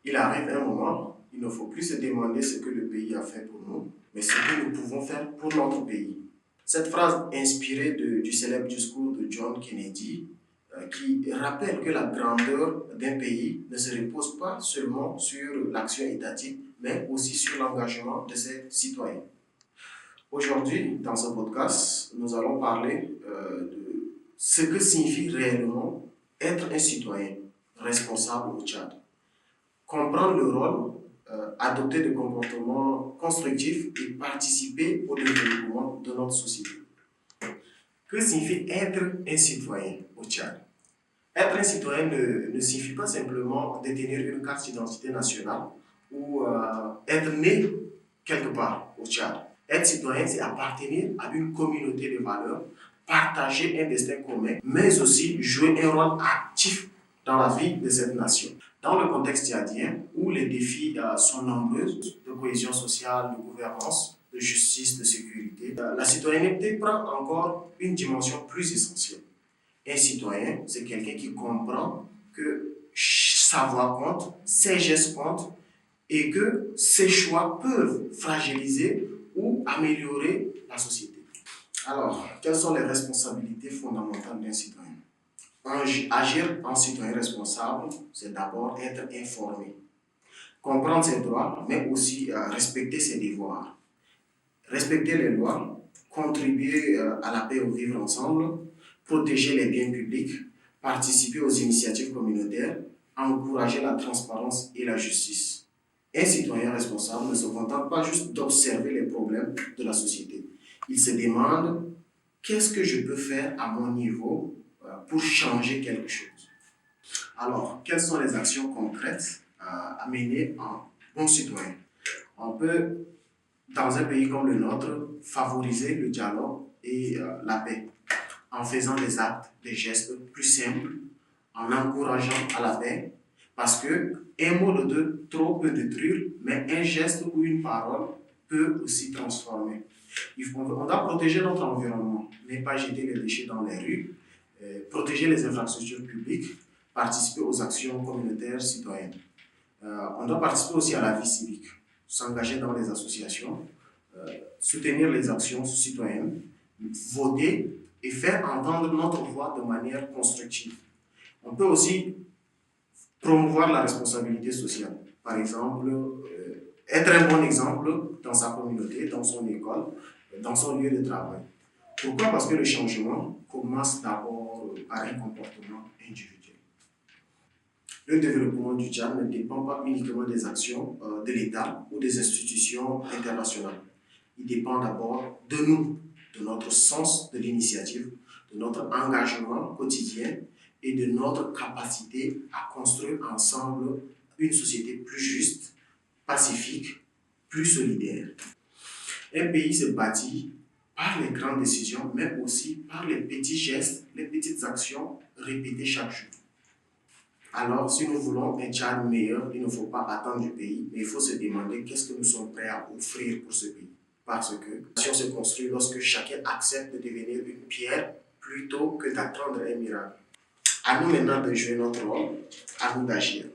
Il arrive un moment, il ne faut plus se demander ce que le pays a fait pour nous, mais ce que nous pouvons faire pour notre pays. Cette phrase inspirée du célèbre discours de John Kennedy, qui rappelle que la grandeur d'un pays ne se repose pas seulement sur l'action étatique, mais aussi sur l'engagement de ses citoyens. Aujourd'hui, dans ce podcast, nous allons parler de ce que signifie réellement être un citoyen responsable au Tchad. Comprendre le rôle, adopter des comportements constructifs et participer au développement de notre société. Que signifie être un citoyen au Tchad? Être un citoyen ne signifie pas simplement détenir une carte d'identité nationale ou être né quelque part au Tchad. Être citoyen, c'est appartenir à une communauté de valeurs, partager un destin commun, mais aussi jouer un rôle actif dans la vie de cette nation. Dans le contexte tchadien, où les défis sont nombreux, de cohésion sociale, de gouvernance, de justice, de sécurité, la citoyenneté prend encore une dimension plus essentielle. Un citoyen, c'est quelqu'un qui comprend que sa voix compte, ses gestes comptent et que ses choix peuvent fragiliser ou améliorer la société. Alors, quelles sont les responsabilités fondamentales d'un citoyen? Agir en citoyen responsable, c'est d'abord être informé, comprendre ses droits, mais aussi respecter ses devoirs. Respecter les lois, contribuer à la paix au vivre ensemble, protéger les biens publics, participer aux initiatives communautaires, encourager la transparence et la justice. Un citoyen responsable ne se contente pas juste d'observer les problèmes de la société. Il se demande qu'est-ce que je peux faire à mon niveau pour changer quelque chose. Alors, quelles sont les actions concrètes à mener en bon citoyen? On peut, dans un pays comme le nôtre, favoriser le dialogue et la paix en faisant des actes, des gestes plus simples, en encourageant à la paix, parce qu'un mot de trop peut détruire, mais un geste ou une parole peut aussi transformer. On doit protéger notre environnement, ne pas jeter les déchets dans les rues, protéger les infrastructures publiques, participer aux actions communautaires citoyennes. On doit participer aussi à la vie civique, s'engager dans les associations, soutenir les actions citoyennes, voter et faire entendre notre voix de manière constructive. On peut aussi promouvoir la responsabilité sociale. Par exemple, être un bon exemple dans sa communauté, dans son école, dans son lieu de travail. Pourquoi? Parce que le changement commence d'abord par un comportement individuel. Le développement du Tchad ne dépend pas uniquement des actions de l'État ou des institutions internationales. Il dépend d'abord de nous, de notre sens de l'initiative, de notre engagement quotidien et de notre capacité à construire ensemble une société plus juste, pacifique, plus solidaire. Un pays se bâtit par les grandes décisions, mais aussi par les petits gestes, les petites actions répétées chaque jour. Alors, si nous voulons un Tchad meilleur, il ne faut pas attendre du pays, mais il faut se demander qu'est-ce que nous sommes prêts à offrir pour ce pays. Parce que la nation se construit lorsque chacun accepte de devenir une pierre plutôt que d'attendre un miracle. À nous maintenant de jouer notre rôle, à nous d'agir.